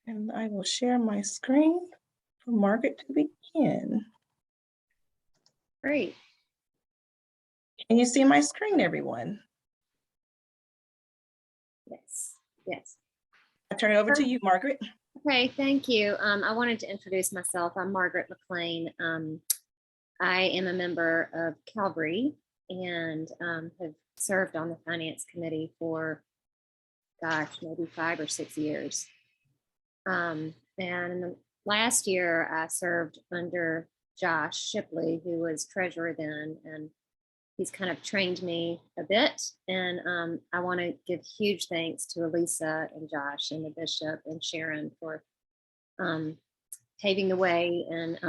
And I will share my screen for Margaret to begin. Great. Can you see my screen, everyone? Yes. Yes. I turn it over to you, Margaret. Okay, thank you. I wanted to introduce myself. I'm Margaret McLean. I am a member of Calvary and have served on the finance committee for, gosh, maybe 5 or 6 years. And in the last year, I served under Josh Shipley, who was treasurer then, and he's kind of trained me a bit. And I want to give huge thanks to Elisa and Josh and the bishop and Sharon for paving the way and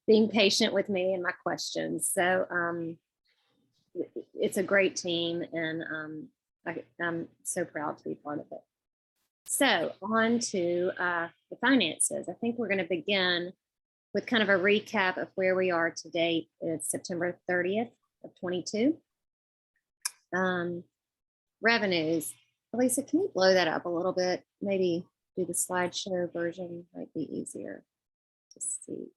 being patient with me and my questions. So it's a great team, and I'm so proud to be part of it. So on to the finances. I think we're going to begin with kind of a recap of where we are to date. It's September 30th of 22. Revenues. Elisa, can you blow that up a little bit? Maybe do the slideshow version, might be easier to see.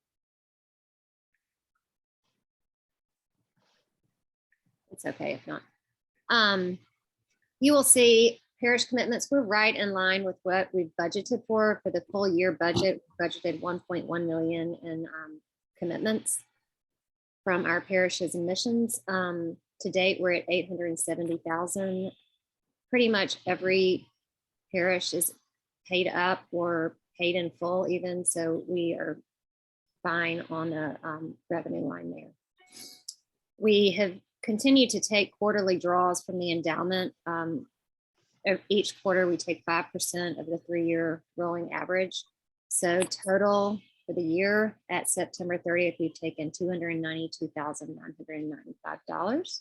It's okay if not. You will see parish commitments. We're right in line with what we've budgeted for the full year budget. We budgeted 1.1 million in commitments from our parishes and missions. To date, we're at 870,000. Pretty much every parish is paid up or paid in full even, so we are fine on the revenue line there. We have continued to take quarterly draws from the endowment. Each quarter we take 5% of the 3-year rolling average. So total for the year at September 30th, we've taken $292,995.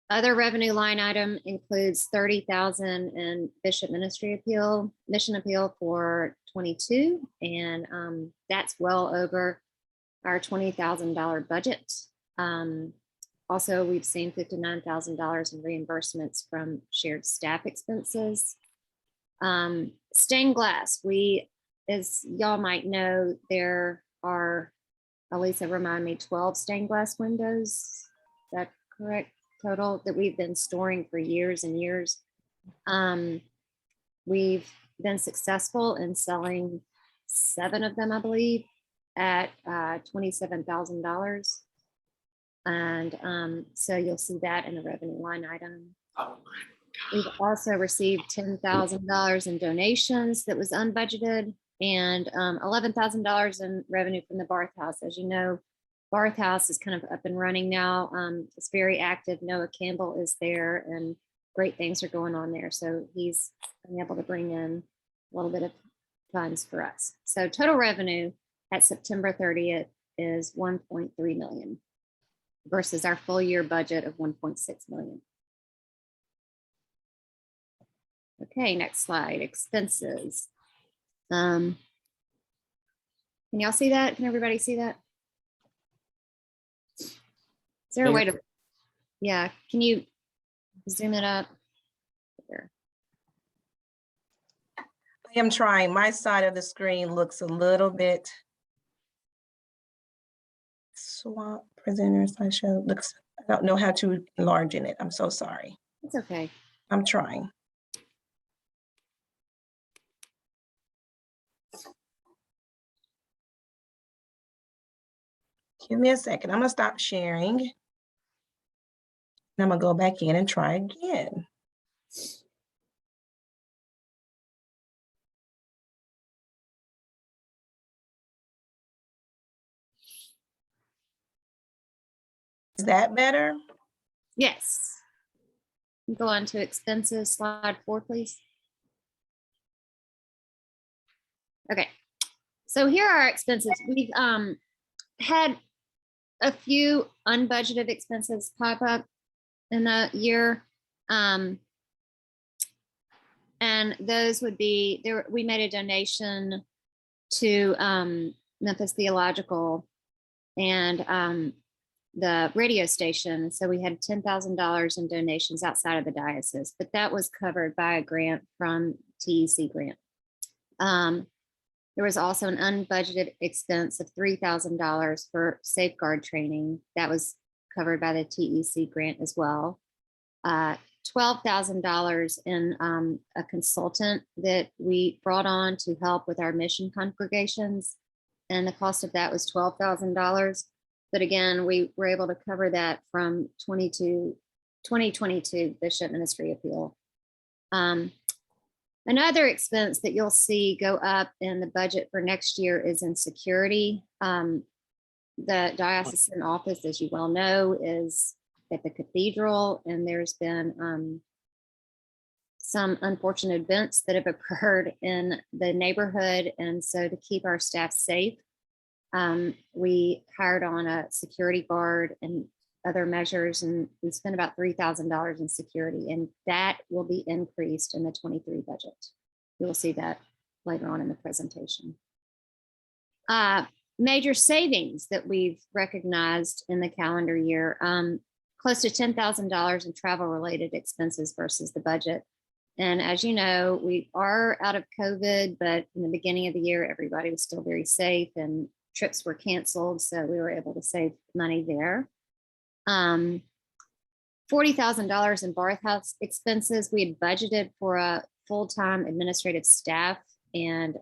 Other revenue line item includes 30,000 in bishop mission appeal for 22, and that's well over our $20,000 budget. Also, we've seen $59,000 in reimbursements from shared staff expenses. Stained glass, as y'all might know, there are, Elisa, remind me, 12 stained glass windows. Is that correct? Total that we've been storing for years and years. We've been successful in selling 7 of them, I believe, at $27,000. And so you'll see that in the revenue line item. Oh my God. We've also received $10,000 in donations that was unbudgeted, and $11,000 in revenue from the Barth House. As you know, Barth House is kind of up and running now. It's very active. Noah Campbell is there, and great things are going on there. So he's been able to bring in a little bit of funds for us. So total revenue at September 30th is 1.3 million versus our full year budget of 1.6 million. Okay, next slide, expenses. Can y'all see that? Can everybody see that? Is there a way to, yeah, can you zoom it up? Here. I am trying. My side of the screen looks a little bit swap. Presenter slideshow looks, I don't know how to enlarge it. I'm so sorry. It's okay. I'm trying. Give me a second. I'm gonna stop sharing. And I'm gonna go back in and try again. Is that better? Yes. Go on to expenses, slide 4, please. Okay, so here are our expenses. We've had a few unbudgeted expenses pop up in the year. And those would be, we made a donation to Memphis Theological and the radio station. So we had $10,000 in donations outside of the diocese, but that was covered by a grant from TEC grant. There was also an unbudgeted expense of $3,000 for safeguard training. That was covered by the TEC grant as well. $12,000 in a consultant that we brought on to help with our mission congregations. And the cost of that was $12,000. But again, we were able to cover that from 2022 Bishop Ministry Appeal. Another expense that you'll see go up in the budget for next year is in security. The diocesan office, as you well know, is at the cathedral, and there's been some unfortunate events that have occurred in the neighborhood. And so to keep our staff safe, we hired on a security guard and other measures, and we spent about $3,000 in security, and that will be increased in the 23 budget. You will see that later on in the presentation. Major savings that we've recognized in the calendar year, close to $10,000 in travel related expenses versus the budget. And as you know, we are out of COVID, but in the beginning of the year, everybody was still very safe and trips were canceled. So we were able to save money there. $40,000 in bathhouse expenses. We had budgeted for a full-time administrative staff, and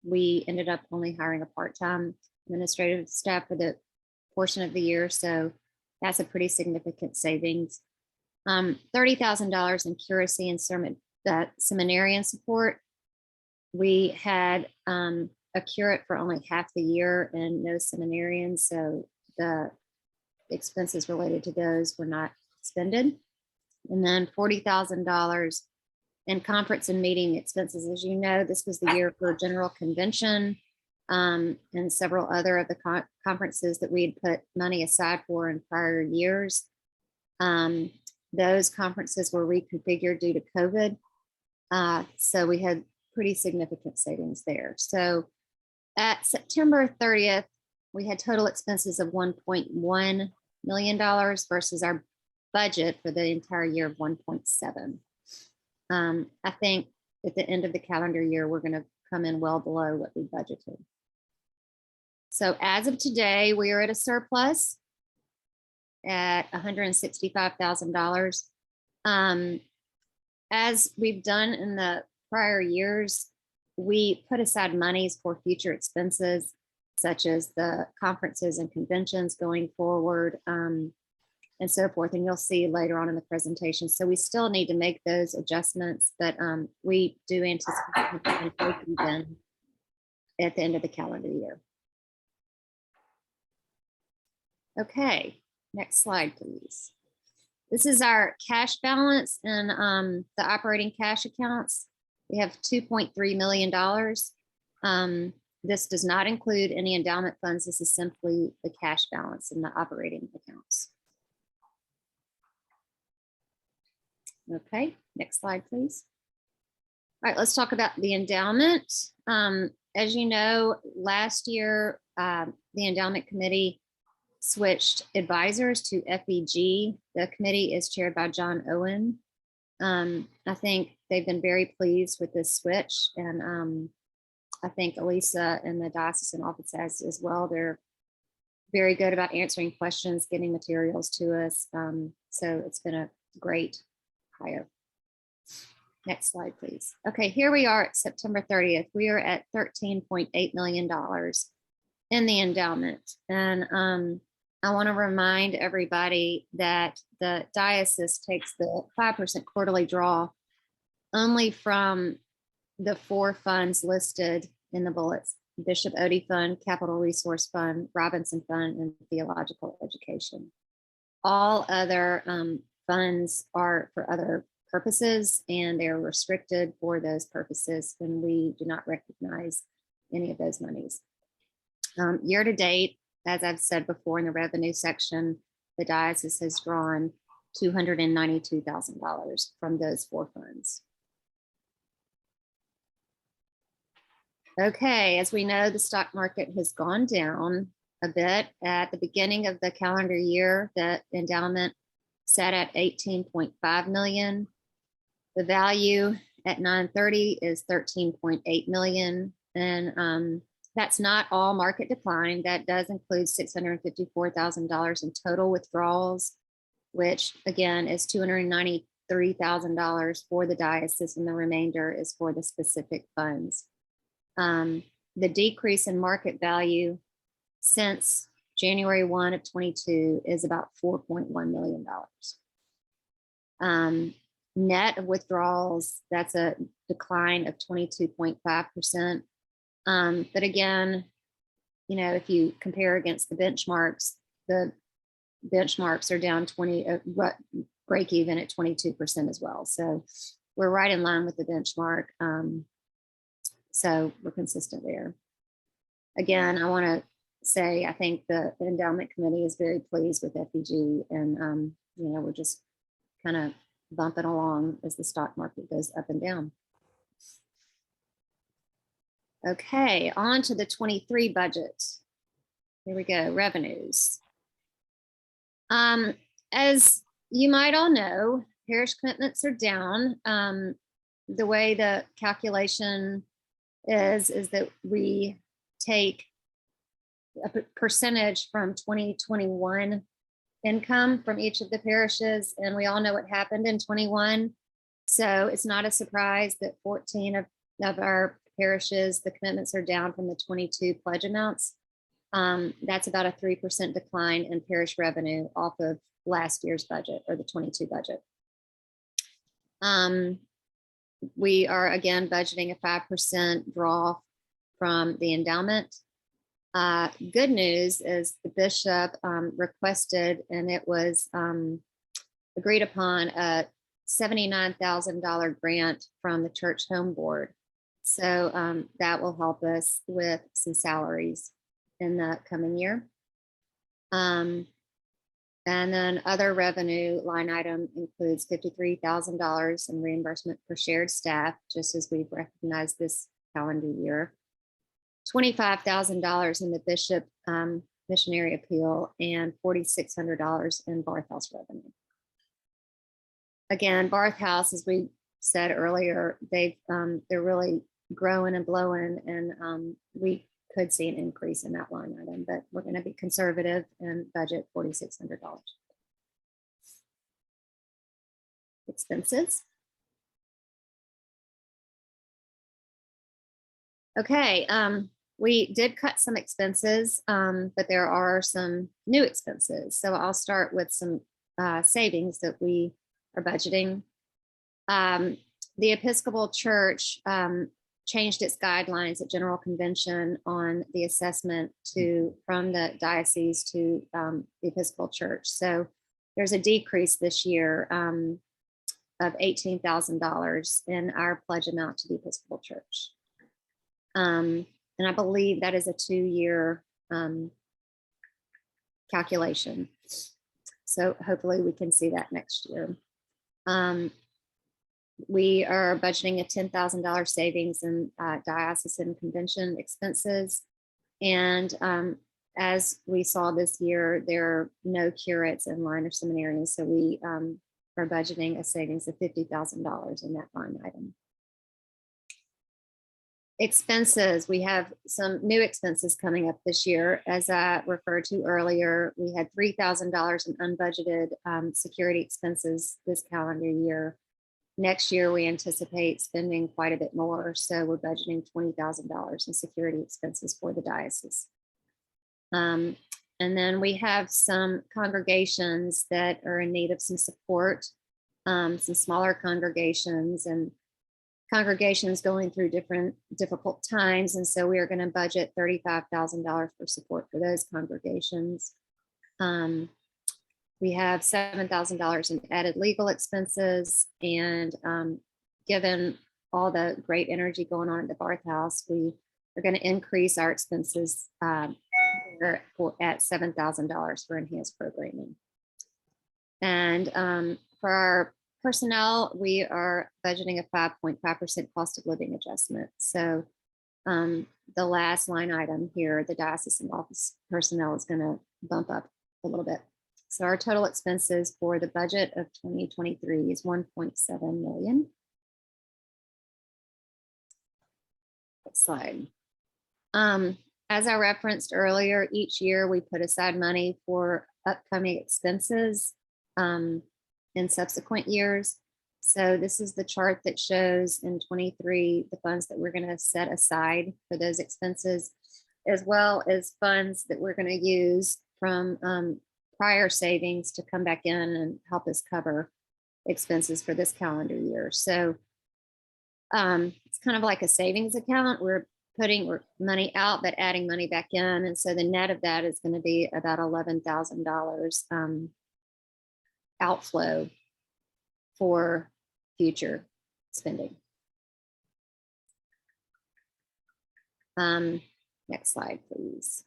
we ended up only hiring a part-time administrative staff for the portion of the year. So that's a pretty significant savings. $30,000 in curacy and seminarian support. We had a curate for only half the year and no seminarians, so the expenses related to those were not expended. And then $40,000 in conference and meeting expenses. As you know, this was the year for general convention and several other of the conferences that we had put money aside for in prior years. Those conferences were reconfigured due to COVID. So we had pretty significant savings there. So at September 30th, we had total expenses of $1.1 million versus our budget for the entire year of 1.7. I think at the end of the calendar year, we're going to come in well below what we budgeted. So as of today, we are at a surplus at $165,000. As we've done in the prior years, we put aside monies for future expenses, such as the conferences and conventions going forward, and so forth. And you'll see later on in the presentation. So we still need to make those adjustments, but we do anticipate taking them at the end of the calendar year. Okay, next slide, please. This is our cash balance and the operating cash accounts. We have $2.3 million. This does not include any endowment funds. This is simply the cash balance in the operating accounts. Okay, next slide, please. All right, let's talk about the endowment. As you know, last year, the endowment committee switched advisors to FEG. The committee is chaired by John Owen. I think they've been very pleased with this switch, and I think Elisa and the diocesan office as well. They're very good about answering questions, getting materials to us. So it's been a great hire. Next slide, please. Okay, here we are at September 30th. We are at $13.8 million in the endowment. And I want to remind everybody that the diocese takes the 5% quarterly draw only from the 4 funds listed in the bullets: Bishop Odie Fund, Capital Resource Fund, Robinson Fund, and Theological Education. All other funds are for other purposes, and they're restricted for those purposes, and we do not recognize any of those monies. Year to date, as I've said before in the revenue section, the diocese has drawn $292,000 from those 4 funds. Okay, as we know, the stock market has gone down a bit. At the beginning of the calendar year, the endowment sat at 18.5 million. The value at 9/30 is 13.8 million. And that's not all market decline. That does include $654,000 in total withdrawals, which again is $293,000 for the diocese, and the remainder is for the specific funds. The decrease in market value since January 1 of 22 is about $4.1 million. Net of withdrawals, that's a decline of 22.5%. But again, you know, if you compare against the benchmarks are down 20, break even at 22% as well. So we're right in line with the benchmark. So we're consistent there. Again, I want to say, I think the endowment committee is very pleased with FEG, and you know, we're just kind of bumping along as the stock market goes up and down. Okay, on to the 23 budget. Here we go, revenues. As you might all know, parish commitments are down. The way the calculation is that we take a percentage from 2021 income from each of the parishes, and we all know what happened in 21. So it's not a surprise that 14 of our parishes, the commitments are down from the 22 pledge amounts. That's about a 3% decline in parish revenue off of last year's budget, or the 22 budget. We are again budgeting a 5% draw from the endowment. Good news is the bishop requested, and it was agreed upon, a $79,000 grant from the church home board. So that will help us with some salaries in the coming year. And then other revenue line item includes $53,000 in reimbursement for shared staff, just as we've recognized this calendar year. $25,000 in the bishop missionary appeal, and $4,600 in Barth House revenue. Again, Barth House, as we said earlier, they're really growing and blowing, and we could see an increase in that line item, but we're going to be conservative and budget $4,600. Expenses. Okay, we did cut some expenses, but there are some new expenses. So I'll start with some savings that we are budgeting. The Episcopal Church changed its guidelines at General Convention on the assessment from the diocese to the Episcopal Church. So there's a decrease this year of $18,000 in our pledge amount to the Episcopal Church. And I believe that is a 2-year calculation. So hopefully we can see that next year. We are budgeting a $10,000 savings in diocesan convention expenses. And as we saw this year, there are no curates in line or seminaries. So we are budgeting a savings of $50,000 in that line item. Expenses, we have some new expenses coming up this year. As I referred to earlier, we had $3,000 in unbudgeted security expenses this calendar year. Next year, we anticipate spending quite a bit more. So we're budgeting $20,000 in security expenses for the diocese. And then we have some congregations that are in need of some support, some smaller congregations and congregations going through difficult times. And so we are going to budget $35,000 for support for those congregations. We have $7,000 in added legal expenses, and given all the great energy going on at the Barth House, we are going to increase our expenses at $7,000 for enhanced programming. And for our personnel, we are budgeting a 5.5% cost of living adjustment. So the last line item here, the diocesan office personnel, is going to bump up a little bit. So our total expenses for the budget of 2023 is $1.7 million. Next slide. As I referenced earlier, each year we put aside money for upcoming expenses in subsequent years. So this is the chart that shows in 23 the funds that we're going to set aside for those expenses, as well as funds that we're going to use from prior savings to come back in and help us cover expenses for this calendar year. So it's kind of like a savings account. We're putting money out, but adding money back in. And so the net of that is going to be about $11,000 outflow for future spending. Next slide, please.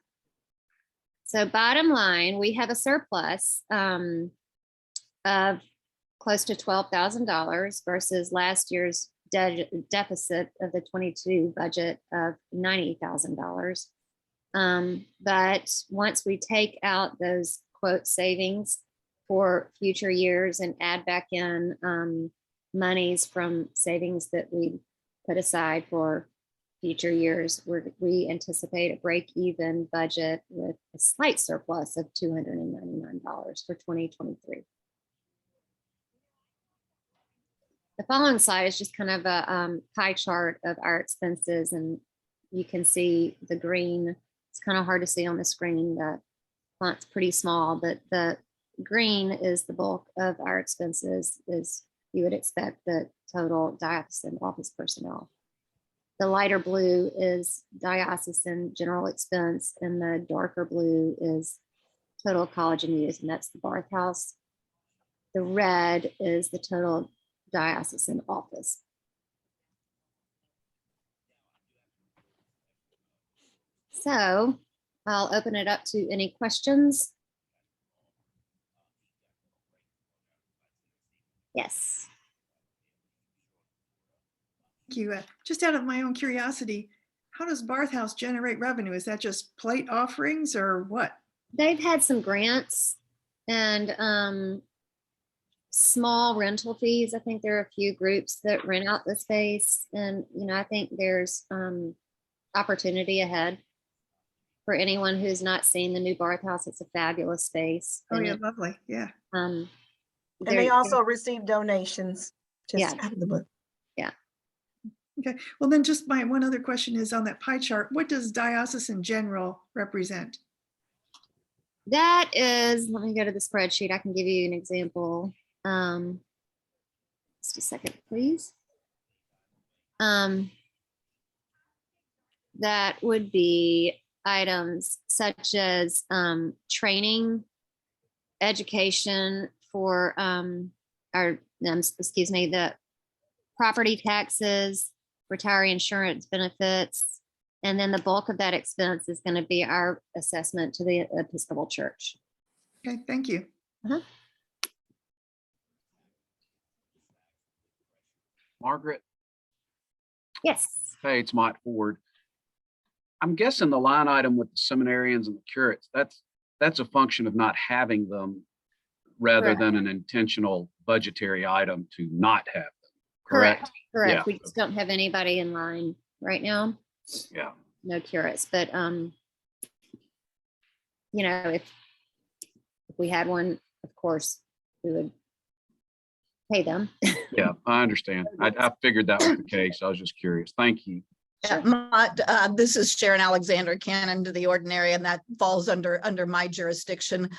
So bottom line, we have a surplus of close to $12,000 versus last year's deficit of the 22 budget of $90,000. But once we take out those quote savings for future years and add back in monies from savings that we put aside for future years, we anticipate a break-even budget with a slight surplus of $299 for 2023. The following slide is just kind of a pie chart of our expenses, and you can see the green. It's kind of hard to see on the screen. The font's pretty small, but the green is the bulk of our expenses, as you would expect, the total diocesan office personnel. The lighter blue is diocesan general expense, and the darker blue is total college and youth, and that's the Barth House. The red is the total diocesan office. So I'll open it up to any questions. Yes. Thank you. Just out of my own curiosity, how does Barth House generate revenue? Is that just plate offerings or what? They've had some grants and small rental fees. I think there are a few groups that rent out the space, and I think there's opportunity ahead for anyone who's not seen the new Barth House. It's a fabulous space. Oh yeah, lovely. Yeah. And they also receive donations. Yeah. Out of the book. Yeah. Okay. Well, then just my one other question is on that pie chart, what does diocesan general represent? That is, let me go to the spreadsheet. I can give you an example. Just a second, please. That would be items such as training, education for the property taxes, retiree insurance benefits, and then the bulk of that expense is going to be our assessment to the Episcopal Church. Okay, thank you. Margaret? Yes. Hey, it's Mike Ford. I'm guessing the line item with the seminarians and the curates, that's a function of not having them rather Correct. than an intentional budgetary item to not have them. Correct. Yeah. We just don't have anybody in line right now. Yeah. No curates, but if we had one, of course, we would pay them. Yeah, I understand. I figured that was the case. I was just curious. Thank you. Yeah, this is Sharon Alexander, canon to the ordinary, and that falls under my jurisdiction.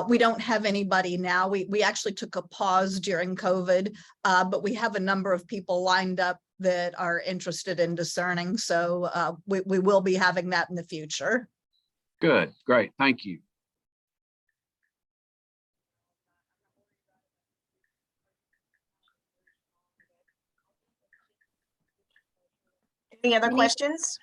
We don't have anybody now. We actually took a pause during COVID, but we have a number of people lined up that are interested in discerning. So we will be having that in the future. Good, great, thank you. Any other questions?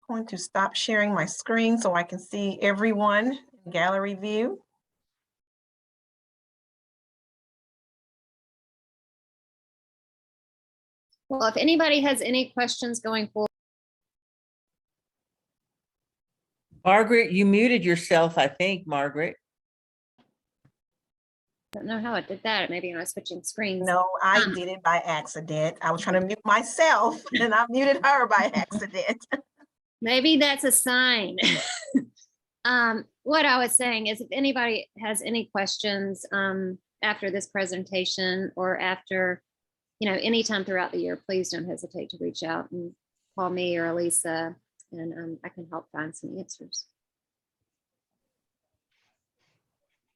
I'm going to stop sharing my screen so I can see everyone in gallery view. Well, if anybody has any questions going forward. Margaret, you muted yourself, I think, Margaret. Don't know how I did that. Maybe when I was switching screens. No, I Um, did it by accident. I was trying to mute myself and I muted her by accident. Maybe that's a sign. What I was saying is if anybody has any questions after this presentation or after, anytime throughout the year, please don't hesitate to reach out and call me or Elisa, and I can help find some answers.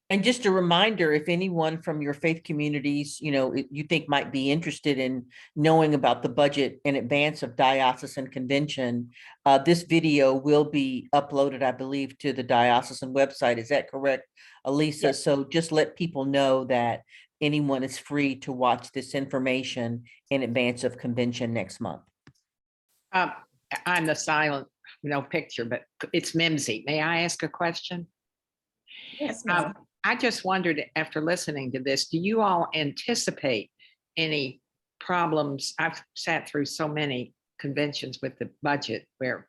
And just a reminder, if anyone from your faith communities, you think might be interested in knowing about the budget in advance of diocesan convention, this video will be uploaded, I believe, to the diocesan website. Is that correct, Elisa? Yes. So just let people know that anyone is free to watch this information in advance of convention next month. I'm the silent, no picture, but it's Mimsy. May I ask a question? Yes, ma'am. I just wondered, after listening to this, do you all anticipate any problems? I've sat through so many conventions with the budget where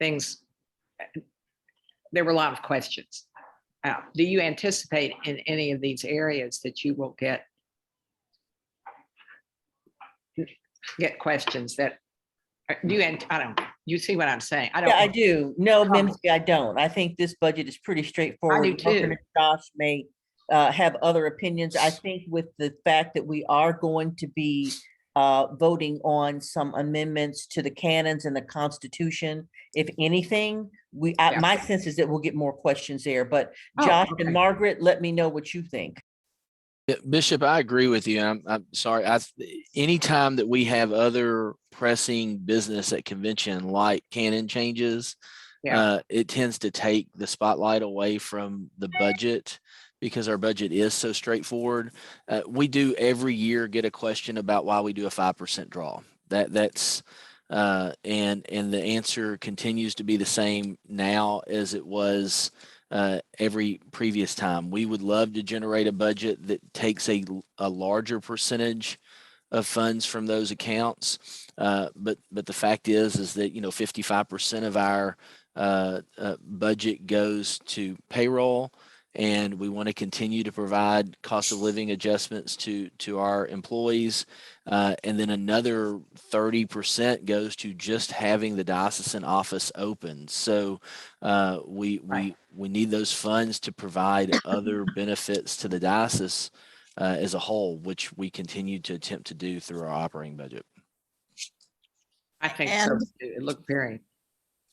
there were a lot of questions. Do you anticipate in any of these areas that you will get questions that I don't, you see what I'm saying? I don't. Yeah, I do. No, Comment. Mimsy, I don't. I think this budget is pretty straightforward. I do too. Margaret and Josh may have other opinions. I think with the fact that we are going to be voting on some amendments to the canons and the Constitution, if anything, my sense is that we'll get more questions there. But Josh okay. and Margaret, let me know what you think. Yeah, Bishop, I agree with you. I'm sorry. Anytime that we have other pressing business at convention like canon changes, it tends to take the spotlight away from the budget because our budget is so straightforward. We do every year get a question about why we do a 5% draw. That's and the answer continues to be the same now as it was every previous time. We would love to generate a budget that takes a larger percentage of funds from those accounts. But the fact is that 55% of our budget goes to payroll, and we want to continue to provide cost of living adjustments to our employees. And then another 30% goes to just having the diocesan office open. So we need those funds to provide other benefits to the diocese as a whole, which we continue to attempt to do through our operating budget. I think so. It looked very.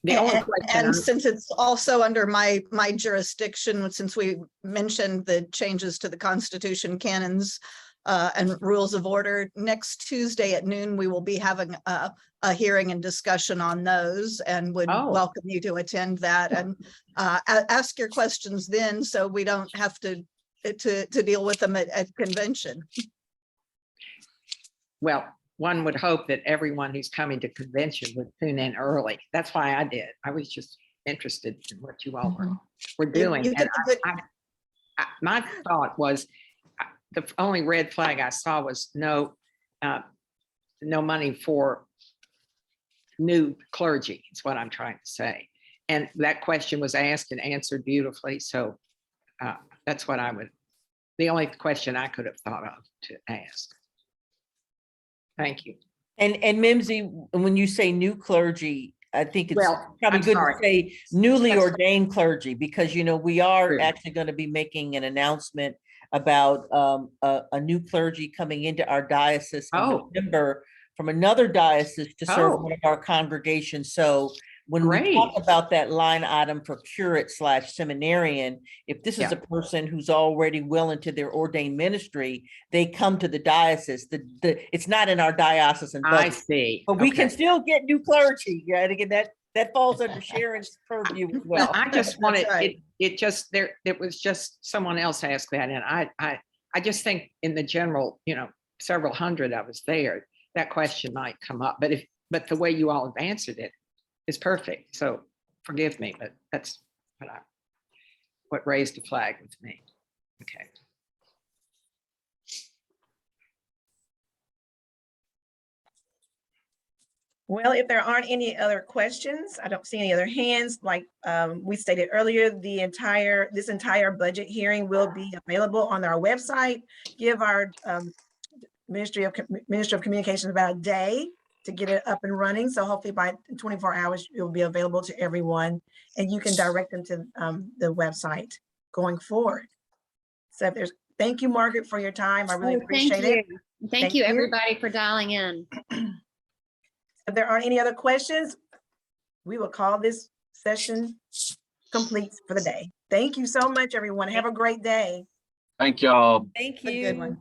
And since it's also under my jurisdiction, since we mentioned the changes to the Constitution, canons, and rules of order, next Tuesday at noon, we will be having a hearing and discussion on those, and would welcome you to attend that and ask your questions then, so we don't have to deal with them at convention. Well, one would hope that everyone who's coming to convention would tune in early. That's why I did. I was just interested in what you all were doing. And my thought was the only red flag I saw was no money for new clergy, is what I'm trying to say. And that question was asked and answered beautifully. So that's what the only question I could have thought of to ask. Thank you. And Mimsy, when you say new clergy, I think it's probably I'm good sorry. to say newly ordained clergy, because, we are True. actually going to be making an announcement about a new clergy coming into our diocese in November from another diocese to serve one of our congregations. So when we talk about that line item for curate/seminarian, if this is a person who's already well into their ordained ministry, they come to the diocese. It's not in our diocesan budget. I see. But we can still get new clergy. Yeah, and again, that falls under Sharon's purview as well. Well, I just wanted right. it was just someone else asked that, and I just think in the general, several hundred of us there, that question might come up. But the way you all have answered it is perfect. So forgive me, but that's what raised a flag with me. Okay. Well, if there aren't any other questions, I don't see any other hands. Like we stated earlier, this entire budget hearing will be available on our website. Give our Ministry of Communications about a day to get it up and running. So hopefully by 24 hours, it will be available to everyone, and you can direct them to the website going forward. So if there's, thank you, Margaret, for your time. I really appreciate it. Thank you, everybody, for dialing in. If there aren't any other questions, we will call this session complete for the day. Thank you so much, everyone. Have a great day. Thank y'all. Thank Have a good you. one.